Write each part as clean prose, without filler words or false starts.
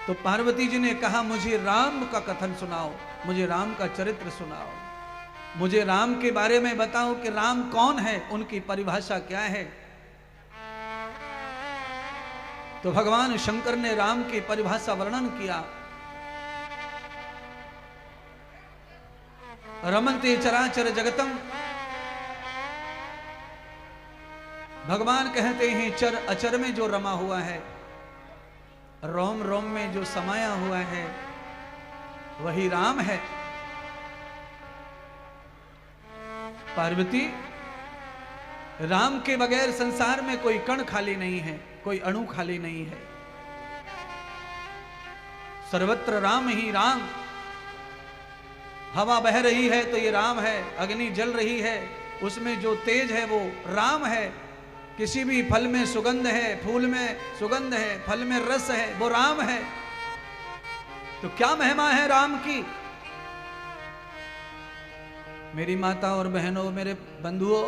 तो पार्वती जी ने कहा मुझे राम का कथन सुनाओ, मुझे राम का चरित्र सुनाओ, मुझे राम के बारे में बताओ कि राम कौन है, उनकी परिभाषा क्या है। तो भगवान शंकर ने राम की परिभाषा वर्णन किया। रमन्ते चराचर जगतम, भगवान कहते हैं चर अचर में जो रमा हुआ है, रोम रोम में जो समाया हुआ है, वही राम है। पार्वती, राम के बगैर संसार में कोई कण खाली नहीं है, कोई अणु खाली नहीं है। सर्वत्र राम ही राम। हवा बह रही है तो ये राम है, अग्नि जल रही है उसमें जो तेज है वो राम है। किसी भी फल में सुगंध है, फूल में सुगंध है, फल में रस है, वो राम है। तो क्या महिमा है राम की। मेरी माता और बहनों, मेरे बंधुओं,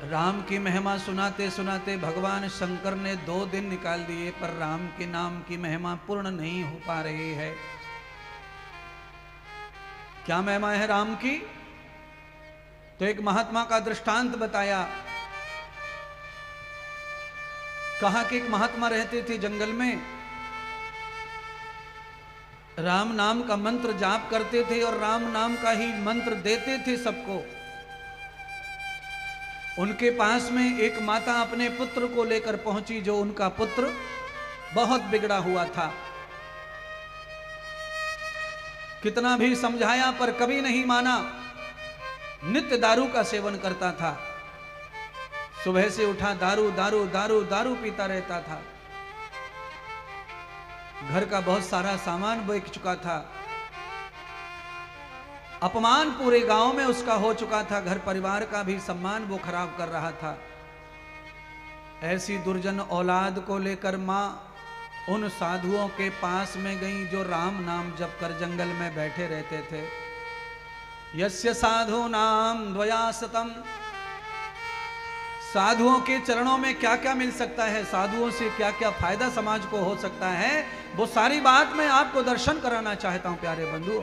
राम की महिमा सुनाते सुनाते भगवान शंकर ने 2 दिन निकाल दिए, पर राम के नाम की महिमा पूर्ण नहीं हो पा रही है। क्या महिमा है राम की। तो एक महात्मा का दृष्टांत बताया। कहा कि एक महात्मा रहते थे जंगल में, राम नाम का मंत्र जाप करते थे और राम नाम का ही मंत्र देते थे सबको। उनके पास में एक माता अपने पुत्र को लेकर पहुंची, जो उनका पुत्र बहुत बिगड़ा हुआ था। कितना भी समझाया पर कभी नहीं माना। नित्य दारू का सेवन करता था। सुबह से उठा दारू दारू दारू दारू पीता रहता था। घर का बहुत सारा सामान बेच चुका था। अपमान पूरे गांव में उसका हो चुका था। घर परिवार का भी सम्मान वो खराब कर रहा था। ऐसी दुर्जन औलाद को लेकर मां उन साधुओं के पास में गई जो राम नाम जप कर जंगल में बैठे रहते थे। यस्य साधु नाम द्वयासतम, साधुओं के चरणों में क्या क्या मिल सकता है, साधुओं से क्या क्या फायदा समाज को हो सकता है, वो सारी बात मैं आपको दर्शन कराना चाहता हूं प्यारे बंधुओं।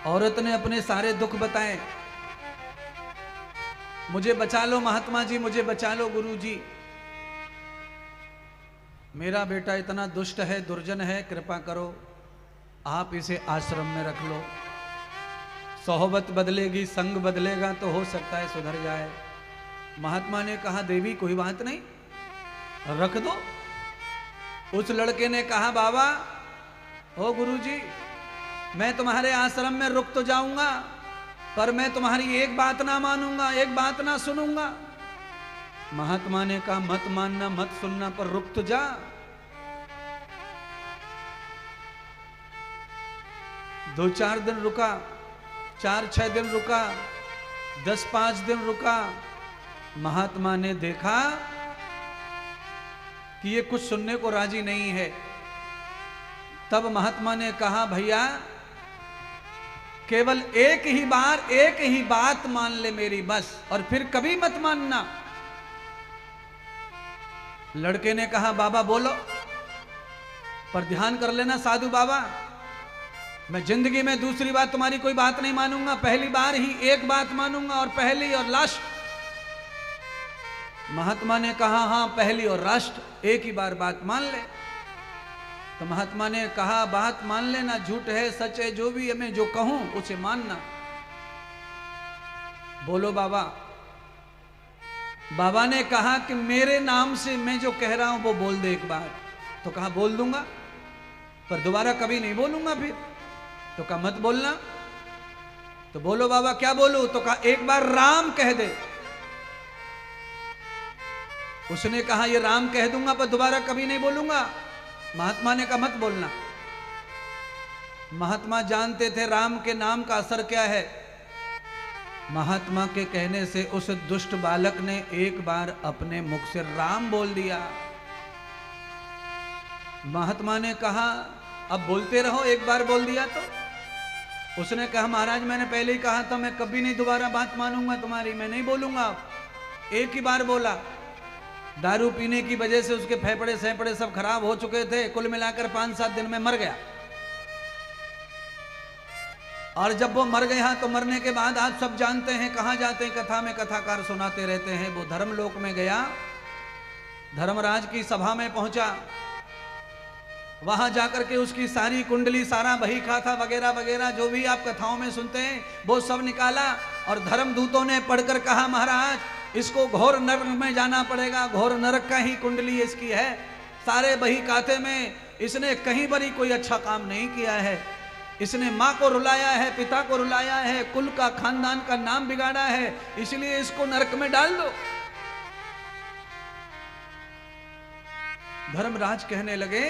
औरत ने अपने सारे दुख बताए। मुझे बचा लो महात्मा जी, मुझे बचा लो गुरु जी, मेरा बेटा इतना दुष्ट है, दुर्जन है, कृपा करो आप इसे आश्रम में रख लो। सोहबत बदलेगी, संग बदलेगा तो हो सकता है सुधर जाए। महात्मा ने कहा देवी कोई बात नहीं, रख दो। उस लड़के ने कहा बाबा ओ गुरुजी, मैं तुम्हारे आश्रम में रुक तो जाऊंगा, पर मैं तुम्हारी एक बात ना मानूंगा, एक बात ना सुनूंगा। महात्मा ने कहा मत मानना मत सुनना, पर रुक तो जा। 2-4 दिन रुका, 4-6 दिन रुका, 10-5 दिन रुका। महात्मा ने देखा कि ये कुछ सुनने को राजी नहीं है। तब महात्मा ने कहा भैया केवल एक ही बात मान ले मेरी बस, और फिर कभी मत मानना। लड़के ने कहा बाबा बोलो, पर ध्यान कर लेना साधु बाबा, मैं जिंदगी में दूसरी बात तुम्हारी कोई बात नहीं मानूंगा, पहली बार ही एक बात मानूंगा और पहली और लास्ट। महात्मा ने कहा हाँ पहली और लास्ट, एक ही बार बात मान ले। तो महात्मा ने कहा बात मान लेना, झूठ है सच है जो भी है, मैं जो कहूं उसे मानना। बोलो बाबा। बाबा ने कहा कि मेरे नाम से मैं जो कह रहा हूं वो बोल दे एक बार। तो कहा बोल दूंगा, पर दोबारा कभी नहीं बोलूंगा फिर। तो कहा मत बोलना। तो बोलो बाबा क्या बोलूं। तो कहा एक बार राम कह दे। उसने कहा ये राम कह दूंगा पर दोबारा कभी नहीं बोलूंगा। महात्मा ने कहा मत बोलना। महात्मा जानते थे राम के नाम का असर क्या है। महात्मा के कहने से उस दुष्ट बालक ने एक बार अपने मुख से राम बोल दिया। महात्मा ने कहा अब बोलते रहो, एक बार बोल दिया तो। उसने कहा महाराज मैंने पहले ही कहा था मैं कभी नहीं दोबारा बात मानूंगा तुम्हारी, मैं नहीं बोलूंगा। एक ही बार बोला। दारू पीने की वजह से उसके फेफड़े सैंपड़े सब खराब हो चुके थे, कुल मिलाकर 5-7 दिन में मर गया। और जब वो मर गया तो मरने के बाद आप सब जानते हैं कहां जाते हैं, कथा में कथाकार सुनाते रहते हैं, वो धर्मलोक में गया, धर्मराज की सभा में पहुंचा। वहां जाकर के उसकी सारी कुंडली, सारा बही खाता वगैरह वगैरह जो भी आप कथाओं में सुनते हैं वो सब निकाला। और धर्मदूतों ने पढ़कर कहा, महाराज इसको घोर नरक में जाना पड़ेगा, घोर नरक का ही कुंडली इसकी है। सारे बही खाते में इसने कहीं बड़ी कोई अच्छा काम नहीं किया है, इसने माँ को रुलाया है, पिता को रुलाया है, कुल का खानदान का नाम बिगाड़ा है, इसलिए इसको नरक में डाल दो। धर्मराज कहने लगे,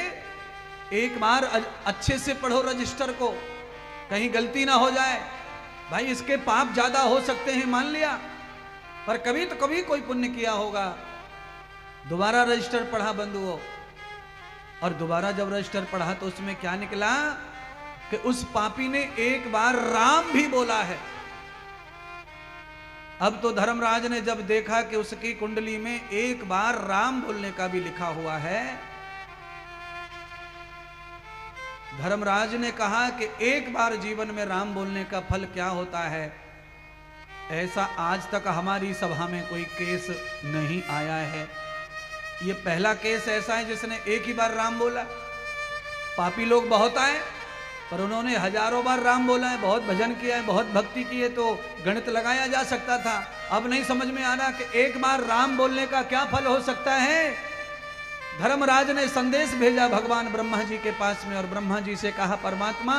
एक बार अच्छे से पढ़ो रजिस्टर को, कहीं गलती ना हो जाए। भाई इसके पाप ज्यादा हो सकते हैं मान लिया, पर कभी तो कभी कोई पुण्य किया होगा। दोबारा रजिस्टर पढ़ा बंधुओं, और दोबारा जब रजिस्टर पढ़ा तो उसमें क्या निकला कि उस पापी ने एक बार राम भी बोला है। अब तो धर्मराज ने जब देखा कि उसकी कुंडली में एक बार राम बोलने का भी लिखा हुआ है, धर्मराज ने कहा कि एक बार जीवन में राम बोलने का फल क्या होता है। ऐसा आज तक हमारी सभा में कोई केस नहीं आया है। ये पहला केस ऐसा है जिसने एक ही बार राम बोला। पापी लोग बहुत आए, पर उन्होंने हजारों बार राम बोला है, बहुत भजन किया है, बहुत भक्ति की है, तो गणित लगाया जा सकता था। अब नहीं समझ में आ रहा कि एक बार राम बोलने का क्या फल हो सकता है। धर्मराज ने संदेश भेजा भगवान ब्रह्मा जी के पास में, और ब्रह्मा जी से कहा, परमात्मा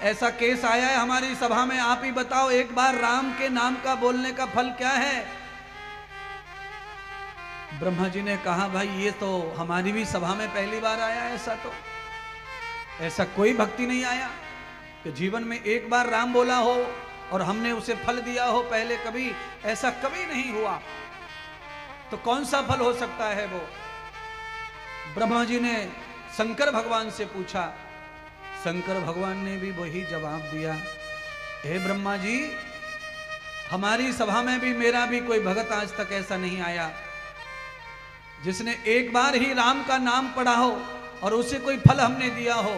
ऐसा केस आया है हमारी सभा में, आप ही बताओ एक बार राम के नाम का बोलने का फल क्या है। ब्रह्मा जी ने कहा, भाई ये तो हमारी भी सभा में पहली बार आया है। ऐसा कोई भक्ति नहीं आया कि जीवन में एक बार राम बोला हो और हमने उसे फल दिया हो, पहले कभी ऐसा कभी नहीं हुआ। तो कौन सा फल हो सकता है वो। ब्रह्मा जी ने शंकर भगवान से पूछा, शंकर भगवान ने भी वही जवाब दिया, हे ब्रह्मा जी, हमारी सभा में भी मेरा भी कोई भगत आज तक ऐसा नहीं आया जिसने एक बार ही राम का नाम पढ़ा हो और उसे कोई फल हमने दिया हो।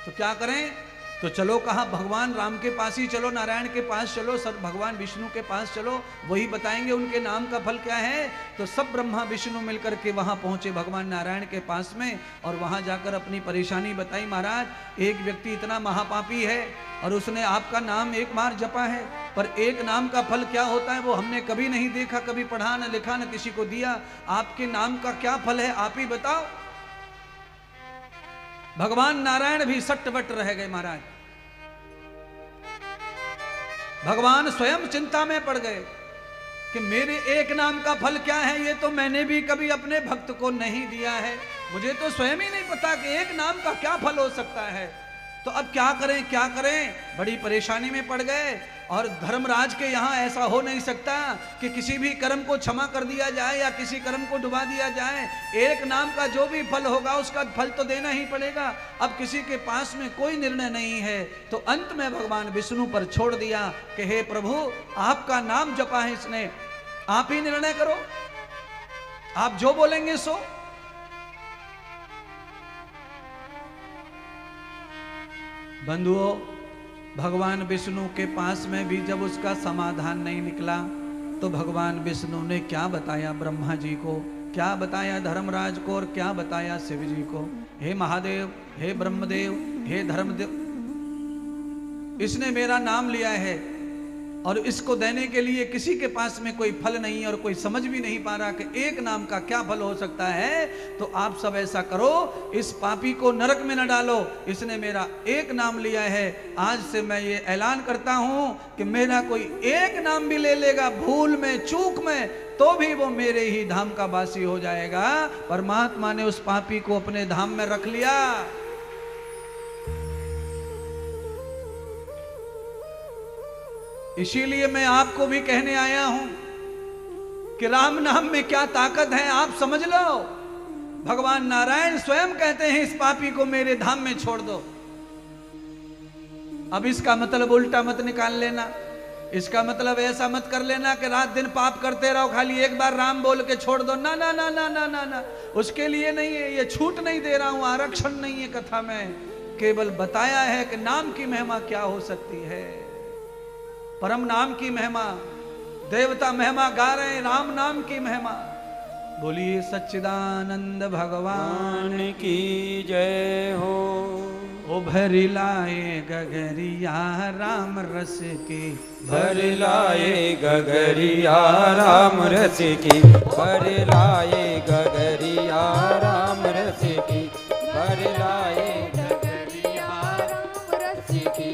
तो क्या करें। तो चलो कहा, भगवान राम के पास ही चलो, नारायण के पास चलो, सब भगवान विष्णु के पास चलो, वही बताएंगे उनके नाम का फल क्या है। तो सब ब्रह्मा विष्णु मिलकर के वहां पहुंचे भगवान नारायण के पास में, और वहां जाकर अपनी परेशानी बताई। महाराज एक व्यक्ति इतना महापापी है और उसने आपका नाम एक बार जपा है, पर एक नाम का फल क्या होता है वो हमने कभी नहीं देखा, कभी पढ़ा न लिखा न किसी को दिया। आपके नाम का क्या फल है आप ही बताओ। भगवान नारायण भी सट्टवट रह गए महाराज। भगवान स्वयं चिंता में पड़ गए कि मेरे एक नाम का फल क्या है, ये तो मैंने भी कभी अपने भक्त को नहीं दिया है, मुझे तो स्वयं ही नहीं पता कि एक नाम का क्या फल हो सकता है। तो अब क्या करें क्या करें, बड़ी परेशानी में पड़ गए। और धर्मराज के यहाँ ऐसा हो नहीं सकता कि किसी भी कर्म को क्षमा कर दिया जाए या किसी कर्म को डुबा दिया जाए। एक नाम का जो भी फल होगा उसका फल तो देना ही पड़ेगा। अब किसी के पास में कोई निर्णय नहीं है, तो अंत में भगवान विष्णु पर छोड़ दिया कि हे प्रभु, आपका नाम जपा है इसने, आप ही निर्णय करो, आप जो बोलेंगे सो। बंधुओं, भगवान विष्णु के पास में भी जब उसका समाधान नहीं निकला, तो भगवान विष्णु ने क्या बताया ब्रह्मा जी को, क्या बताया धर्मराज को, और क्या बताया शिव जी को। हे महादेव, हे ब्रह्मदेव, हे धर्मदेव, इसने मेरा नाम लिया है और इसको देने के लिए किसी के पास में कोई फल नहीं है और कोई समझ भी नहीं पा रहा कि एक नाम का क्या फल हो सकता है। तो आप सब ऐसा करो, इस पापी को नरक में न डालो, इसने मेरा एक नाम लिया है। आज से मैं ये ऐलान करता हूं कि मेरा कोई एक नाम भी ले लेगा भूल में चूक में, तो भी वो मेरे ही धाम का वासी हो जाएगा। परमात्मा ने उस पापी को अपने धाम में रख लिया। इसीलिए मैं आपको भी कहने आया हूं कि राम नाम में क्या ताकत है आप समझ लो। भगवान नारायण स्वयं कहते हैं इस पापी को मेरे धाम में छोड़ दो। अब इसका मतलब उल्टा मत निकाल लेना इसका मतलब ऐसा मत कर लेना कि रात दिन पाप करते रहो, खाली एक बार राम बोल के छोड़ दो। ना ना ना ना ना ना ना, उसके लिए नहीं है, ये छूट नहीं दे रहा हूं, आरक्षण नहीं है कथा में, केवल बताया है कि नाम की महिमा क्या हो सकती है। परम नाम की महिमा, देवता महिमा गा रहे हैं, राम नाम की महिमा। बोलिए सच्चिदानंद भगवान की जय हो। ओ भरी लाए गगरिया राम रस की, भर लाए गगरिया राम रस की, भर लाए गगरिया राम रस की, भर लाए गगरिया राम रस की,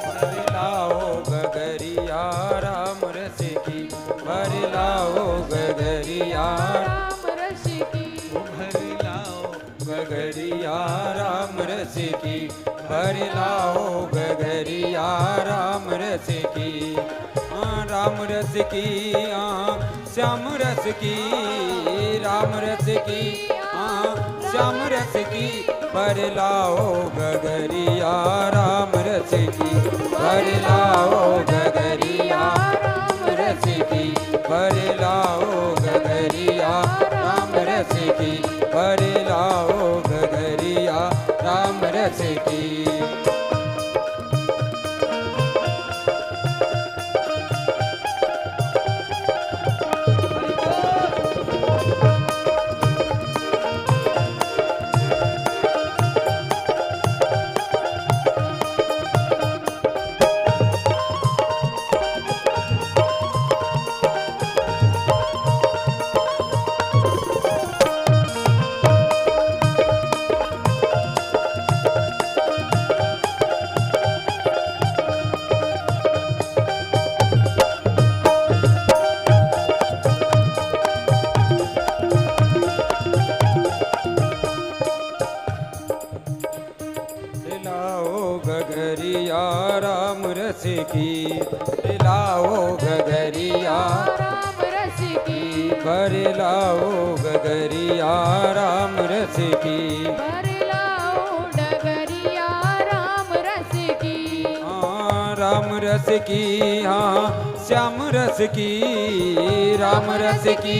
भर लाओ गगरिया राम रस की, भर लाओ गगरिया राम रस की, भरी लाओ गगरिया राम रस की, भर लाओ गगरिया राम रस की। राम रस की श्याम रस की, राम रस की श्याम रस की, भर लाओ गगरिया राम रस की, भर लाओ गगरिया राम रस की, भर लाओ गगरिया राम रस की, भर लाओ गगरिया राम रस की। की लाओ गगरिया राम रस की, भर लाओ गगरिया राम रस की, भर लाओ डगरिया राम रस की, राम रस की श्याम रस की, राम रस की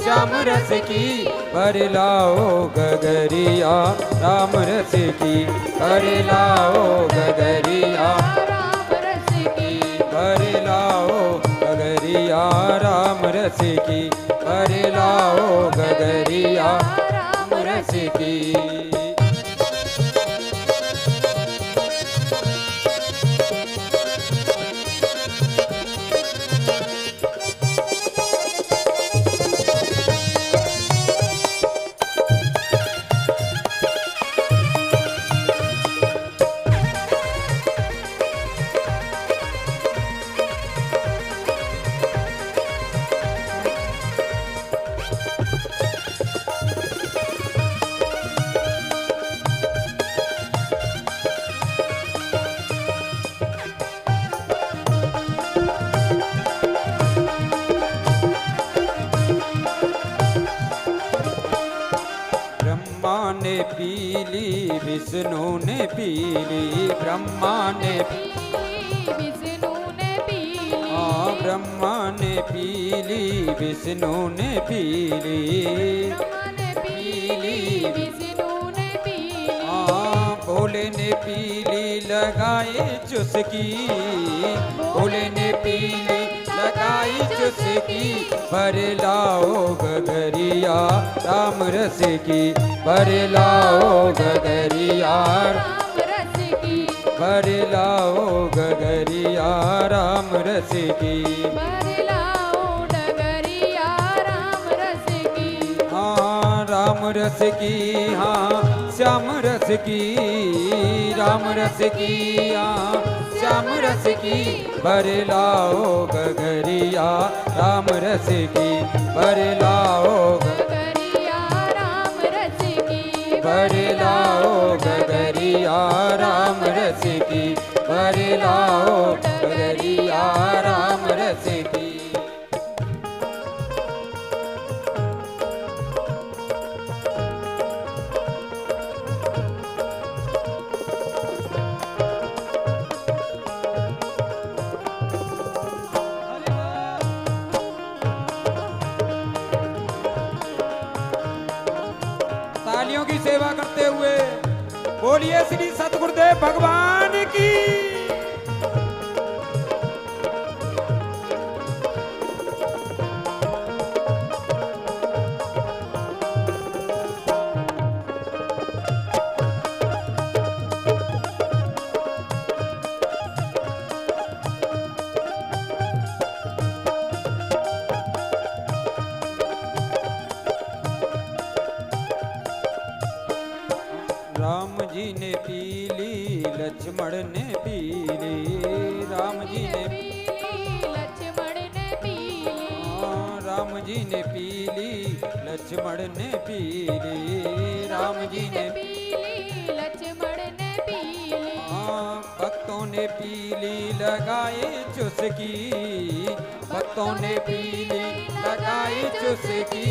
श्याम रस की, भर लाओ गगरिया राम रस की, भर लाओ गगरिया राम रस की, भर लाओ गगरिया राम रस की, भर लाओ गगरिया राम रस की। विष्णु ने पीली, ब्रह्मा ने विष्णु ने पीली, ब्रह्मा ने पीली, विष्णु ने पीली, पीली विष्णु ने पीली, भोले ने पीली लगाए चुस्की, भोले ने पीली लगाई चुस्की, भर लाओ गगरिया राम रस की, भर लाओ गगरिया राम रस की, भर लाओ गगरिया राम रस की, भर लाओ डगरिया राम रस की, राम रस की श्याम रस की, राम रस की श्याम रस की, भर लाओ गगरिया राम रस की, भर लाओ गगरिया राम रस की, भर लाओ गगरिया राम रस की, भर लाओ गगरिया राम रस की। बोलिए श्री सतगुरुदेव भगवान की। राम जी ने पी ली, लक्ष्मण ने पी ली, राम जी ने लक्ष्मण ने पी ली, राम जी ने पी ली, लक्ष्मण ने पी ली, राम जी ने पी ली, लक्ष्मण ने पी ली, भक्तों ने पी ली लगाई चुस्की, भक्तों ने पी ली लगाई चुस्की,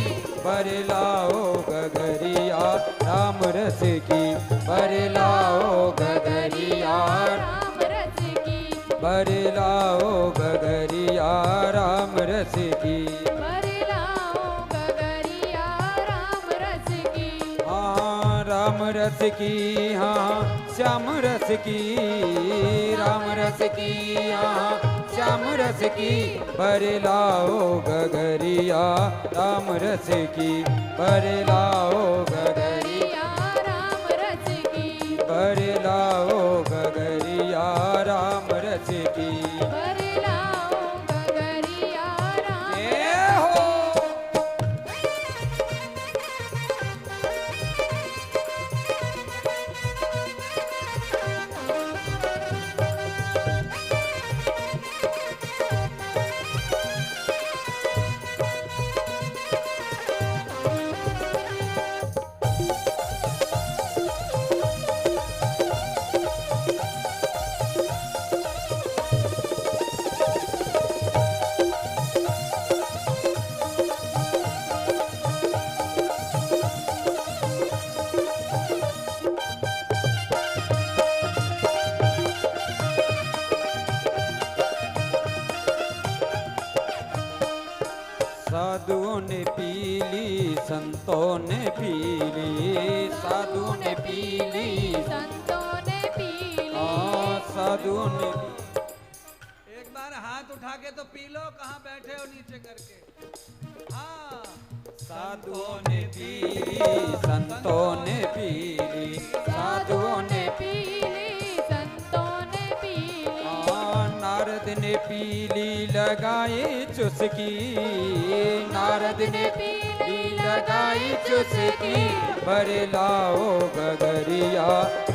बरलाओ गगरिया राम रस की, बरलाओ गगरिया राम रस की, बरलाओ गगरिया राम रस की, बरलाओ गगरिया राम रस की, हाँ राम रस की, हाँ श्याम रस की, राम रस की, हाँ श्याम रस की, बरलाओ गगरिया राम रस की, बरलाओ गगरिया राम रस की, बरलाओ गगरिया राम रस की। बरलाओ गगरिया राम जय हो। साधुओं ने पी ली, संतों ने पी ली, साधुओं ने पी ली, संतों ने पी ली, साधुओं ने एक बार हाथ उठा के तो पी लो, कहाँ बैठे हो नीचे करके। हाँ, साधुओं ने पी ली, संतों ने पी ली, साधुओं ने पी ली, संतों ने पी ली, नारद ने पी ली लगाई चुस्की, नारद ने पी ली लगाई चुस्की, बरलाओ गगरिया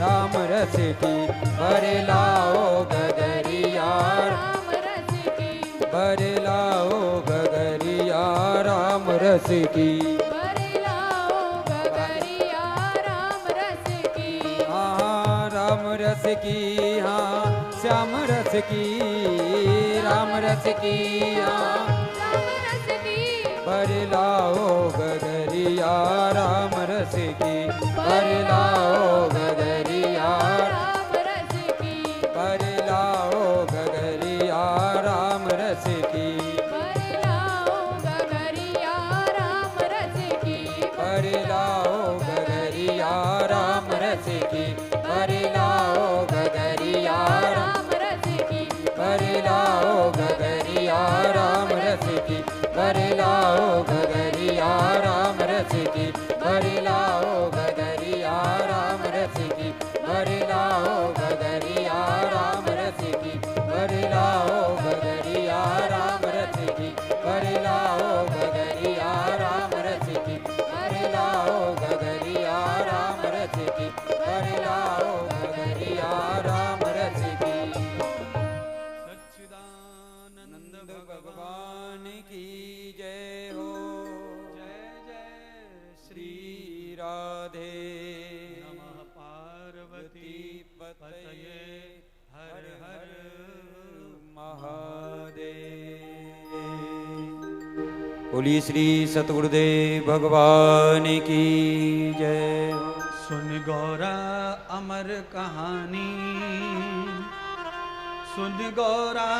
राम रस की, बरलाओ गगरिया राम रस की, बरलाओ गगरिया राम रस की, बरलाओ गगरिया राम रस की, हाँ राम रस की, हाँ श्याम रस की, राम रस की, हाँ राम रस की, बरलाओ गगरिया राम रस की, बरलाओ गगरिया राम रस की, बरलाओ गगरिया राम रस की, बरलाओ गगरिया राम रस की, बरलाओ गगरिया राम रस की, बरलाओ गगरिया राम रस की, बरलाओ गगरिया राम रस की, बरलाओ गगरिया राम रस की, बरलाओ गगरिया राम रस की, बरलाओ गगरिया राम रस की, बरलाओ गगरिया राम रस की, बरलाओ गगरिया राम रस की, बरलाओ गगरिया राम रस की, बरलाओ गगरिया राम रस की। सच्चिदानंद भगवान की जय हो। जय जय श्री श्री राधे नमः पार्वती पतये हर हर महादेव। बोलिए श्री सतगुरुदेव भगवान की जय हो। सुन गौरा अमर कहानी, सुन गौरा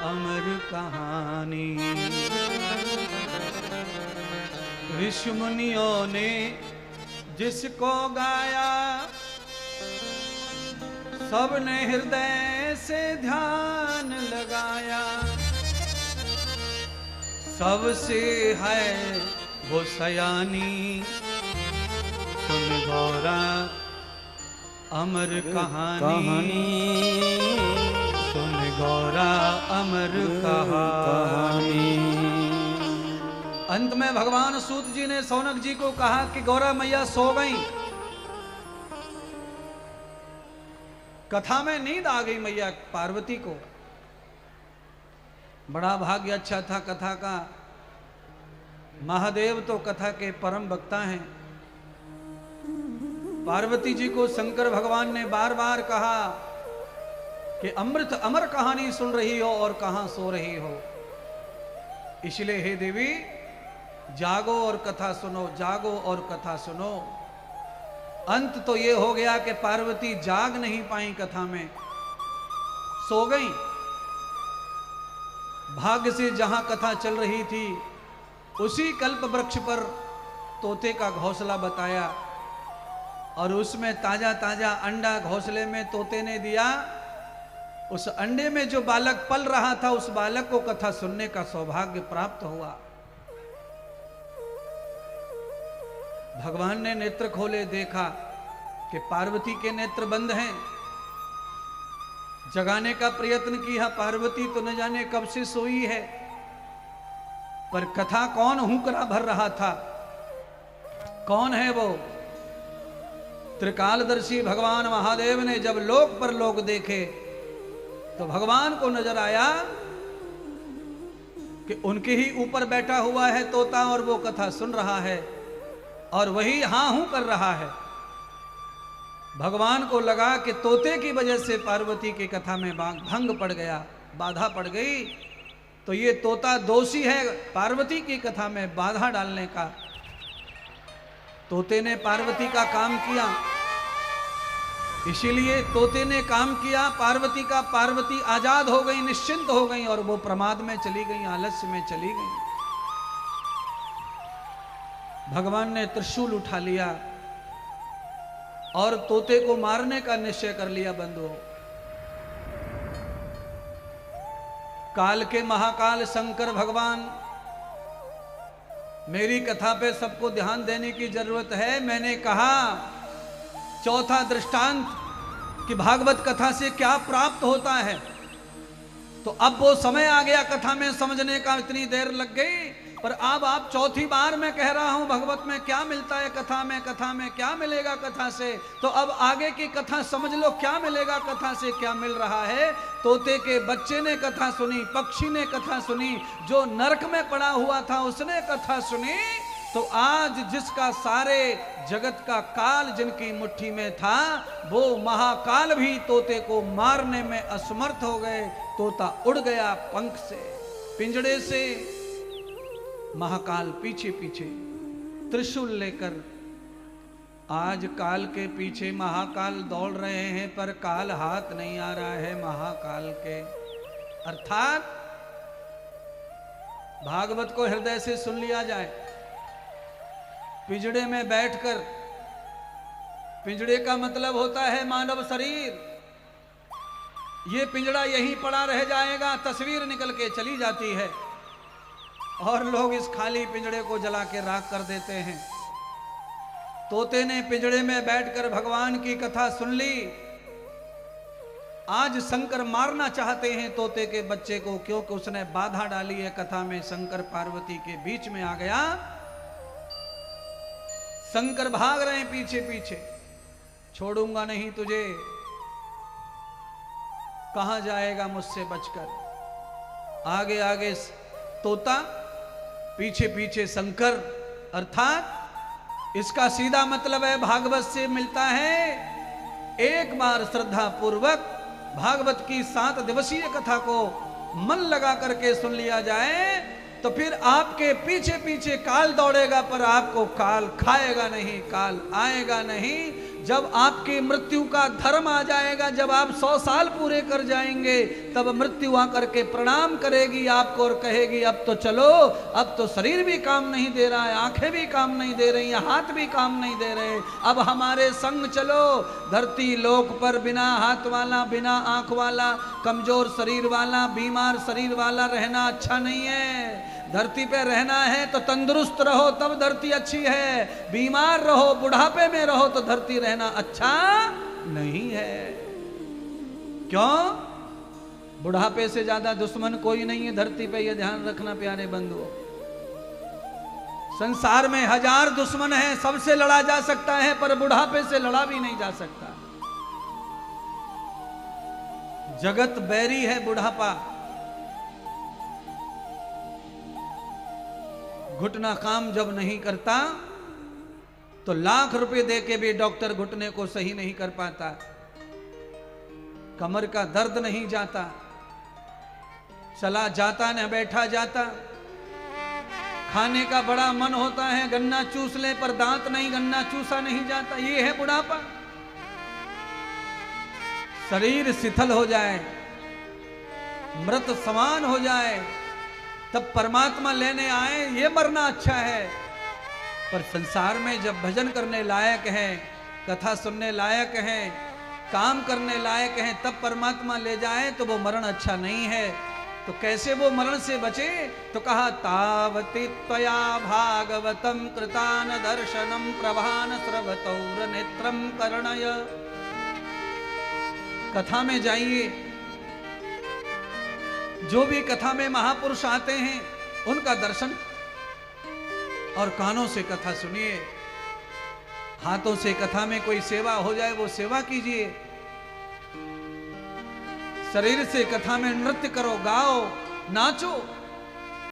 अमर कहानी, ऋषि मुनियों ने जिसको गाया सबने हृदय से ध्यान लगाया, सबसे है वो सयानी, सुन गौरा अमर कहानी, सुन गौरा अमर कहानी। अंत में भगवान सूत जी ने सौनक जी को कहा कि गौरा मैया सो गई। कथा में नींद आ गई मैया पार्वती को। बड़ा भाग्य अच्छा था कथा का। महादेव तो कथा के परम वक्ता हैं। पार्वती जी को शंकर भगवान ने बार बार कहा कि अमृत अमर कहानी सुन रही हो और कहां सो रही हो। इसलिए हे देवी जागो और कथा सुनो, जागो और कथा सुनो। अंत तो ये हो गया कि पार्वती जाग नहीं पाई, कथा में सो गई। भाग्य से जहां कथा चल रही थी उसी कल्प वृक्ष पर तोते का घोंसला बताया और उसमें ताजा ताजा अंडा घोंसले में तोते ने दिया। उस अंडे में जो बालक पल रहा था उस बालक को कथा सुनने का सौभाग्य प्राप्त हुआ। भगवान ने नेत्र खोले, देखा कि पार्वती के नेत्र बंद हैं। जगाने का प्रयत्न किया, पार्वती तो न जाने कब से सोई है, पर कथा कौन हुंकरा भर रहा था? कौन है वो? त्रिकालदर्शी भगवान महादेव ने जब लोक पर लोक देखे तो भगवान को नजर आया कि उनके ही ऊपर बैठा हुआ है तोता और वो कथा सुन रहा है और वही हां हूं कर रहा है। भगवान को लगा कि तोते की वजह से पार्वती की कथा में भंग पड़ गया, बाधा पड़ गई, तो ये तोता दोषी है पार्वती की कथा में बाधा डालने का। तोते ने पार्वती का काम किया, इसीलिए तोते ने काम किया पार्वती का। पार्वती आजाद हो गई, निश्चिंत हो गई और वो प्रमाद में चली गई, आलस्य में चली गई। भगवान ने त्रिशूल उठा लिया और तोते को मारने का निश्चय कर लिया। बंधुओं, काल के महाकाल शंकर भगवान, मेरी कथा पे सबको ध्यान देने की जरूरत है। मैंने कहा चौथा दृष्टांत कि भागवत कथा से क्या प्राप्त होता है, तो अब वो समय आ गया कथा में समझने का। इतनी देर लग गई, पर अब आप चौथी बार मैं कह रहा हूं भगवत में क्या मिलता है, कथा में क्या मिलेगा कथा से। तो अब आगे की कथा समझ लो, क्या मिलेगा कथा से, क्या मिल रहा है। तोते के बच्चे ने कथा सुनी, पक्षी ने कथा सुनी, जो नरक में पड़ा हुआ था उसने कथा सुनी। तो आज जिसका सारे जगत का काल जिनकी मुट्ठी में था, वो महाकाल भी तोते को मारने में असमर्थ हो गए। तोता उड़ गया पंख से, पिंजड़े से। महाकाल पीछे पीछे त्रिशूल लेकर। आज काल के पीछे महाकाल दौड़ रहे हैं, पर काल हाथ नहीं आ रहा है महाकाल के। अर्थात भागवत को हृदय से सुन लिया जाए। पिंजड़े में बैठकर, पिंजड़े का मतलब होता है मानव शरीर। ये पिंजड़ा यहीं पड़ा रह जाएगा, तस्वीर निकल के चली जाती है और लोग इस खाली पिंजड़े को जला के राख कर देते हैं। तोते ने पिंजड़े में बैठकर भगवान की कथा सुन ली। आज शंकर मारना चाहते हैं तोते के बच्चे को, क्योंकि उसने बाधा डाली है कथा में। शंकर पार्वती के बीच में आ गया। शंकर भाग रहे हैं पीछे पीछे, छोड़ूंगा नहीं तुझे, कहां जाएगा मुझसे बचकर। आगे आगे तोता, पीछे पीछे शंकर। अर्थात इसका सीधा मतलब है, भागवत से मिलता है एक बार श्रद्धा पूर्वक भागवत की 7 दिवसीय कथा को मन लगा करके सुन लिया जाए, तो फिर आपके पीछे पीछे काल दौड़ेगा, पर आपको काल खाएगा नहीं, काल आएगा नहीं। जब आपकी मृत्यु का धर्म आ जाएगा, जब आप 100 साल पूरे कर जाएंगे, तब मृत्यु आकर के प्रणाम करेगी आपको और कहेगी अब तो चलो, अब तो शरीर भी काम नहीं दे रहा है, आंखें भी काम नहीं दे रही हैं, हाथ भी काम नहीं दे रहे, अब हमारे संग चलो। धरती लोक पर बिना हाथ वाला, बिना आंख वाला, कमजोर शरीर वाला, बीमार शरीर वाला रहना अच्छा नहीं है। धरती पे रहना है तो तंदुरुस्त रहो, तब धरती अच्छी है। बीमार रहो, बुढ़ापे में रहो तो धरती रहना अच्छा नहीं है। क्यों? बुढ़ापे से ज्यादा दुश्मन कोई नहीं है धरती पे, ये ध्यान रखना प्यारे बंधुओं। संसार में 1000 दुश्मन हैं, सबसे लड़ा जा सकता है, पर बुढ़ापे से लड़ा भी नहीं जा सकता। जगत बैरी है बुढ़ापा। घुटना काम जब नहीं करता तो लाख रुपए देके भी डॉक्टर घुटने को सही नहीं कर पाता। कमर का दर्द नहीं जाता, चला जाता न बैठा जाता। खाने का बड़ा मन होता है, गन्ना चूस ले, पर दांत नहीं, गन्ना चूसा नहीं जाता। ये है बुढ़ापा। शरीर शिथिल हो जाए, मृत समान हो जाए, तब परमात्मा लेने आए, ये मरना अच्छा है। पर संसार में जब भजन करने लायक है, कथा सुनने लायक है, काम करने लायक है, तब परमात्मा ले जाए तो वो मरण अच्छा नहीं है। तो कैसे वो मरण से बचे? तो कहा तावति त्वया भागवतम कृतान दर्शनम प्रभान स्रवतौर नेत्रम कर्णय। कथा में जाइए, जो भी कथा में महापुरुष आते हैं उनका दर्शन और कानों से कथा सुनिए। हाथों से कथा में कोई सेवा हो जाए वो सेवा कीजिए। शरीर से कथा में नृत्य करो, गाओ, नाचो।